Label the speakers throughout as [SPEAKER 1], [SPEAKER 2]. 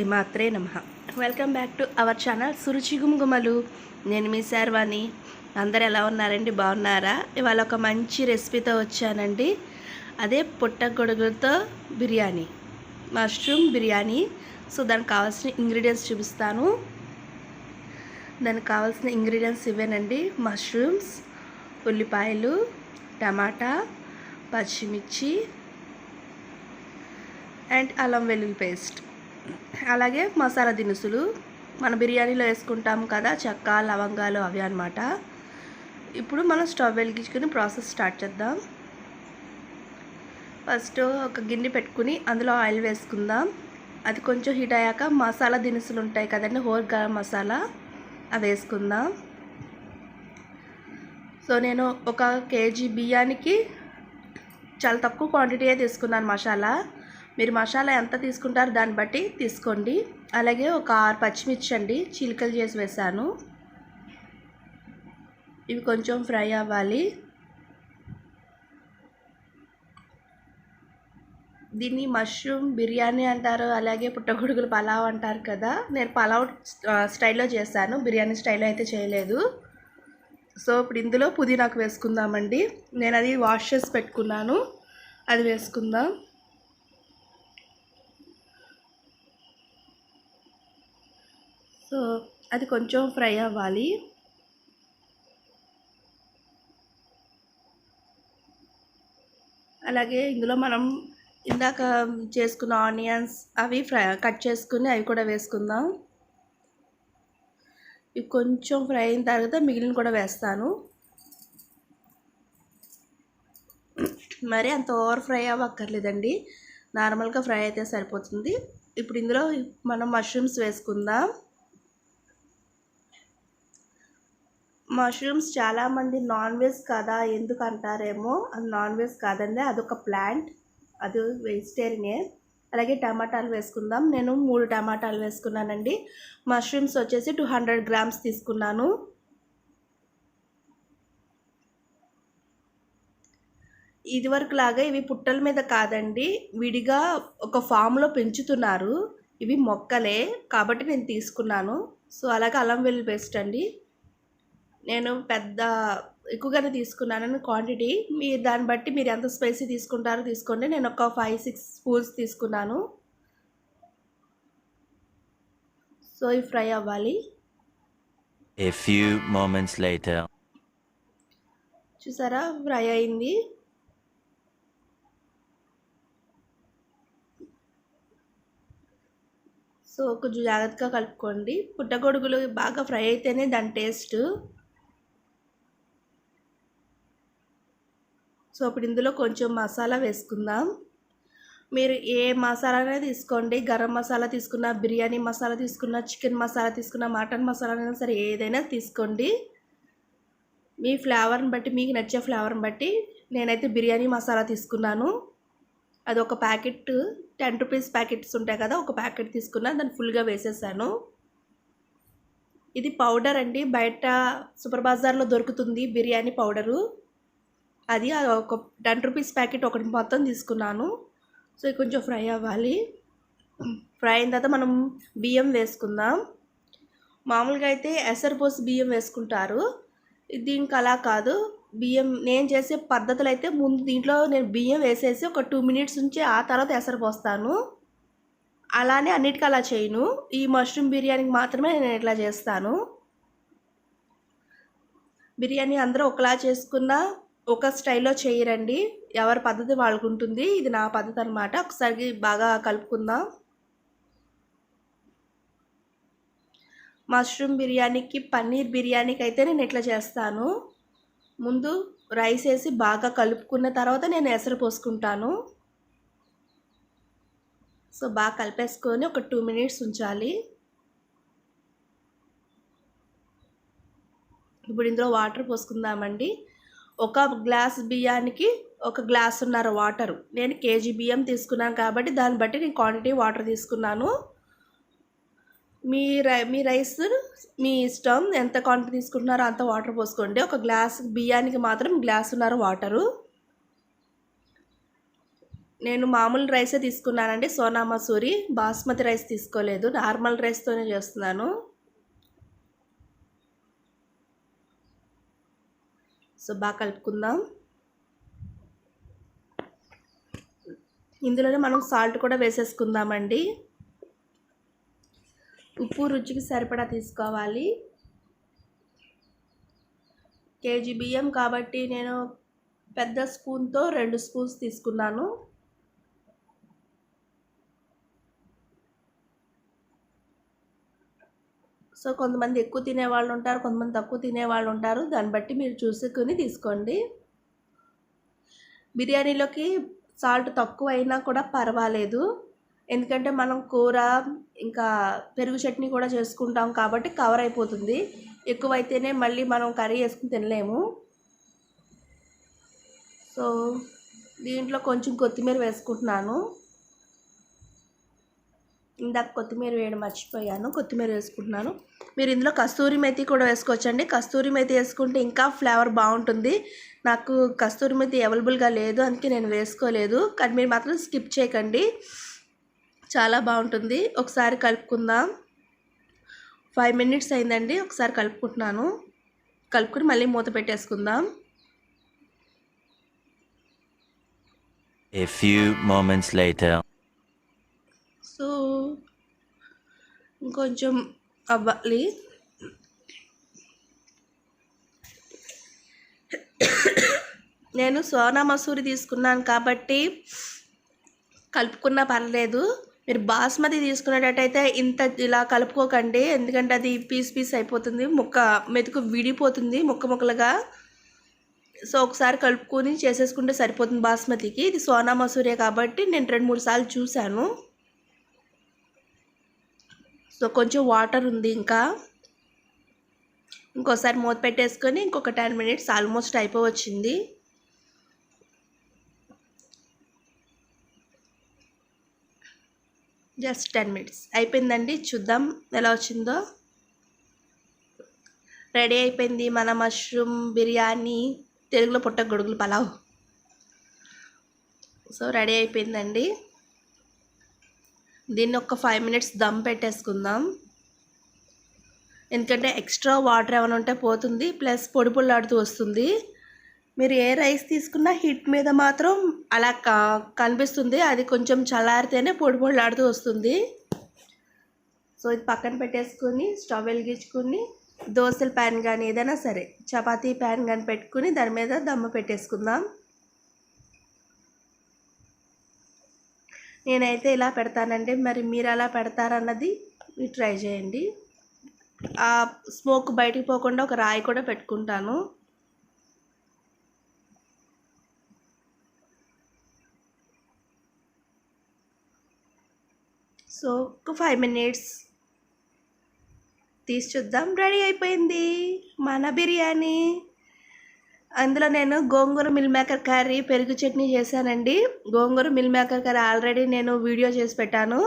[SPEAKER 1] శ్రీమాత్రే నమః. Welcome back to our channel Suruchi Gumagumalu. నేను మీ శర్వాణి. అందరు ఎలా ఉన్నారండి? బాగున్నారా? ఇవాళ ఒక మంచి రెసిపీతో వచ్చానండి. అదే పుట్టగొడుగులతో బిర్యానీ, మష్రూమ్ బిర్యానీ. సో దానికి కావాల్సిన ఇంగ్రీడియంట్స్ చూపిస్తాను. దానికి కావాల్సిన ఇంగ్రీడియంట్స్ ఇవేనండి: మష్రూమ్స్, ఉల్లిపాయలు, టమాటా, పచ్చిమిర్చి అండ్ అల్లం వెల్లుల్లి పేస్ట్, అలాగే మసాలా దినుసులు మన బిర్యానీలో వేసుకుంటాం కదా, చెక్క, లవంగాలు, అవి అన్నమాట. ఇప్పుడు మనం స్టవ్ వెలిగించుకుని ప్రాసెస్ స్టార్ట్ చేద్దాం. ఫస్ట్ ఒక గిన్నె పెట్టుకుని అందులో ఆయిల్ వేసుకుందాం. అది కొంచెం హీట్ అయ్యాక మసాలా దినుసులు ఉంటాయి కదండి, హోల్ గరం మసాలా, అవి వేసుకుందాం. సో నేను ఒక కేజీ బియ్యానికి చాలా తక్కువ క్వాంటిటీయే తీసుకున్నాను మసాలా. మీరు మసాలా ఎంత తీసుకుంటారో దాన్ని బట్టి తీసుకోండి. అలాగే ఒక 6 పచ్చిమిర్చి అండి, చీలికలు చేసి వేసాను. ఇవి కొంచెం ఫ్రై అవ్వాలి. దీన్ని మష్రూమ్ బిర్యానీ అంటారు, అలాగే పుట్టగొడుగులు పలావ్ అంటారు కదా. నేను పలావ్ స్టైల్లో చేశాను, బిర్యానీ స్టైల్లో అయితే చేయలేదు. సో ఇప్పుడు ఇందులో పుదీనాకు వేసుకుందామండి. నేను అది వాష్ చేసి పెట్టుకున్నాను, అది వేసుకుందాం. సో అది కొంచెం ఫ్రై అవ్వాలి. అలాగే ఇందులో మనం ఇందాక చేసుకున్న ఆనియన్స్ అవి కట్ చేసుకుని అవి కూడా వేసుకుందాం. ఇవి కొంచెం ఫ్రై అయిన తర్వాత మిగిలిన కూడా వేస్తాను. మరి అంత ఓవర్ ఫ్రై అవ్వక్కర్లేదండి, నార్మల్గా ఫ్రై అయితే సరిపోతుంది. ఇప్పుడు ఇందులో మనం మష్రూమ్స్ వేసుకుందాం. మష్రూమ్స్ చాలామంది నాన్ వెజ్ కదా ఎందుకు అంటారేమో, అది నాన్ వెజ్ కాదండి, అదొక ప్లాంట్, అది వెజిటేరియనే. అలాగే టమాటాలు వేసుకుందాం. నేను 3 టమాటాలు వేసుకున్నానండి. మష్రూమ్స్ వచ్చేసి 200 గ్రామ్స్ తీసుకున్నాను. ఇదివరకు లాగా ఇవి పుట్టల మీద కాదండి, విడిగా ఒక ఫామ్లో పెంచుతున్నారు. ఇవి మొక్కలే కాబట్టి నేను తీసుకున్నాను. సో అలాగే అల్లం వెల్లుల్లి పేస్ట్ అండి, నేను ఎక్కువగానే తీసుకున్నాను క్వాంటిటీ. మీరు దాన్ని బట్టి మీరు ఎంత స్పైసీ తీసుకుంటారో తీసుకోండి. నేను ఒక 5-6 స్పూన్స్ తీసుకున్నాను. సో ఇవి ఫ్రై అవ్వాలి.
[SPEAKER 2] A few moments later.
[SPEAKER 1] చూసారా, ఫ్రై అయింది. సో కొంచెం జాగ్రత్తగా కలుపుకోండి. పుట్టగొడుగులు బాగా ఫ్రై అయితేనే దాని టేస్ట్. సో ఇప్పుడు ఇందులో కొంచెం మసాలా వేసుకుందాం. మీరు ఏ మసాలానే తీసుకోండి, గరం మసాలా తీసుకున్నా, బిర్యానీ మసాలా తీసుకున్నా, చికెన్ మసాలా తీసుకున్నా, మటన్ మసాలా అయినా సరే ఏదైనా తీసుకోండి. మీ ఫ్లేవర్ని బట్టి, మీకు నచ్చే ఫ్లేవర్ని బట్టి. నేనైతే బిర్యానీ మసాలా తీసుకున్నాను. అది ఒక ప్యాకెట్, 10 రూపీస్ ప్యాకెట్స్ ఉంటాయి కదా, ఒక ప్యాకెట్ తీసుకున్నాను, దాన్ని ఫుల్గా వేసేసాను. ఇది పౌడర్ అండి, బయట సూపర్ బజార్లో దొరుకుతుంది బిర్యానీ పౌడరు. అది ఒక 10 రూపీస్ ప్యాకెట్ ఒకటి మొత్తం తీసుకున్నాను. సో ఇది కొంచెం ఫ్రై అవ్వాలి. ఫ్రై అయిన తర్వాత మనం బియ్యం వేసుకుందాం. మామూలుగా అయితే ఎసరుపోసి బియ్యం వేసుకుంటారు, దీనికి అలా కాదు. బియ్యం నేను చేసే పద్ధతులు అయితే ముందు దీంట్లో నేను బియ్యం వేసేసి ఒక 2 మినిట్స్ ఉంచి ఆ తర్వాత ఎసరు పోస్తాను. అలానే అన్నిటికీ అలా చేయను, ఈ మష్రూమ్ బిర్యానీకి మాత్రమే నేను ఇట్లా చేస్తాను. బిర్యానీ అందరూ ఒకలా చేసుకున్నా ఒక స్టైల్లో చేయరండి, ఎవరి పద్ధతి వాళ్ళకు ఉంటుంది. ఇది నా పద్ధతి అన్నమాట. ఒకసారి బాగా కలుపుకుందాం. మష్రూమ్ బిర్యానీకి, పన్నీర్ బిర్యానీకి అయితే నేను ఇట్లా చేస్తాను. ముందు రైస్ వేసి బాగా కలుపుకున్న తర్వాత నేను ఎసరు పోసుకుంటాను. సో బాగా కలిపేసుకొని ఒక 2 మినిట్స్ ఉంచాలి. ఇప్పుడు ఇందులో వాటర్ పోసుకుందామండి. ఒక గ్లాస్ బియ్యానికి 1 గ్లాసున్నర వాటరు. నేను కేజీ బియ్యం తీసుకున్నాను కాబట్టి దాన్ని బట్టి నేను క్వాంటిటీ వాటర్ తీసుకున్నాను. మీ రైస్ మీ ఇష్టం, ఎంత క్వాంటిటీ తీసుకుంటున్నారో అంత వాటర్ పోసుకోండి. ఒక గ్లాస్ బియ్యానికి మాత్రం గ్లాసున్నర వాటరు. నేను మామూలు రైసే తీసుకున్నానండి, సోనా మసూరి. బాస్మతి రైస్ తీసుకోలేదు, నార్మల్ రైస్తోనే చేస్తున్నాను. సో బాగా కలుపుకుందాం. ఇందులోనే మనం సాల్ట్ కూడా వేసేసుకుందామండి. ఉప్పు రుచికి సరిపడా తీసుకోవాలి. కేజీ బియ్యం కాబట్టి నేను పెద్ద స్పూన్తో 2 స్పూన్స్ తీసుకున్నాను. సో కొంతమంది ఎక్కువ తినేవాళ్ళు ఉంటారు, కొంతమంది తక్కువ తినేవాళ్ళు ఉంటారు. దాన్ని బట్టి మీరు చూసుకొని తీసుకోండి. బిర్యానీలోకి సాల్ట్ తక్కువ అయినా కూడా పర్వాలేదు, ఎందుకంటే మనం కూర ఇంకా పెరుగు చట్నీ కూడా చేసుకుంటాం కాబట్టి కవర్ అయిపోతుంది. ఎక్కువైతేనే మళ్ళీ మనం కర్రీ వేసుకుని తినలేము. సో దీంట్లో కొంచెం కొత్తిమీర వేసుకుంటున్నాను. ఇందాక కొత్తిమీర వేయడం మర్చిపోయాను, కొత్తిమీర వేసుకుంటున్నాను. మీరు ఇందులో కస్తూరి మేతి కూడా వేసుకోవచ్చండి. కస్తూరి మేతి వేసుకుంటే ఇంకా ఫ్లేవర్ బాగుంటుంది. నాకు కస్తూరి మేతి అవైలబుల్గా లేదు, అందుకే నేను వేసుకోలేదు. కానీ మీరు మాత్రం స్కిప్ చేయకండి, చాలా బాగుంటుంది. ఒకసారి కలుపుకుందాం. 5 minutes అయిందండి. ఒకసారి కలుపుకుంటున్నాను. కలుపుకుని మళ్ళీ మూత పెట్టేసుకుందాం.
[SPEAKER 2] A few moments later.
[SPEAKER 1] So ఇంకొంచెం అవ్వాలి. నేను సోనా మసూరి తీసుకున్నాను కాబట్టి కలుపుకున్నా పర్లేదు. మీరు బాస్మతి తీసుకునేటట్టయితే ఇంత ఇలా కలుపుకోకండి, ఎందుకంటే అది పీస్ అయిపోతుంది, మెతుకు విడిపోతుంది ముక్కలుగా. సో ఒకసారి కలుపుకొని చేసేసుకుంటే సరిపోతుంది బాస్మతికి. ఇది సోనా మసూరే కాబట్టి నేను 2-3 సార్లు చూశాను. సో కొంచెం వాటర్ ఉంది, ఇంకోసారి మూత పెట్టేసుకొని ఇంకొక 10 minutes ఆల్మోస్ట్ అయిపోవచ్చింది. జస్ట్ 10 minutes అయిపోయిందండి. చూద్దాం ఎలా వచ్చిందో. రెడీ అయిపోయింది మన మష్రూమ్ బిర్యానీ, తెలుగులో పుట్టగొడుగులు పలావ్. సో రెడీ అయిపోయిందండి. దీన్ని ఒక 5 minutes దమ్ పెట్టేసుకుందాం, ఎందుకంటే ఎక్స్ట్రా వాటర్ ఏమైనా ఉంటే పోతుంది, ప్లస్ పొడి పొడిలాడుతూ వస్తుంది. మీరు ఏ రైస్ తీసుకున్నా హీట్ మీద మాత్రం అలా కనిపిస్తుంది, అది కొంచెం చల్లారితేనే పొడి పొడిలాడుతూ వస్తుంది. సో ఇది పక్కన పెట్టేసుకొని స్టవ్ వెలిగించుకొని దోశల ప్యాన్ కానీ ఏదైనా సరే చపాతీ ప్యాన్ కానీ పెట్టుకుని దాని మీద దమ్ము పెట్టేసుకుందాం. నేనైతే ఇలా పెడతానండి, మరి మీరు ఎలా పెడతారన్నది మీరు ట్రై చేయండి. ఆ స్మోక్ బయటికి పోకుండా ఒక రాయి కూడా పెట్టుకుంటాను. సో ఒక 5 minutes తీసి చూద్దాం. రెడీ అయిపోయింది మన బిర్యానీ. అందులో నేను గోంగూర మిల్ మేకర్ కర్రీ, పెరుగు చట్నీ చేశానండి. గోంగూర మిల్ మేకర్ కర్రీ ఆల్రెడీ నేను వీడియో చేసి పెట్టాను,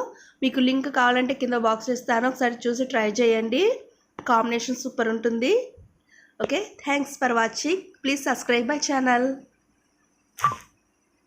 [SPEAKER 1] మీకు లింక్ కావాలంటే కింద బాక్స్ ఇస్తాను, ఒకసారి చూసి ట్రై చేయండి. కాంబినేషన్ సూపర్ ఉంటుంది. Okay, thanks for watching. Please subscribe my channel.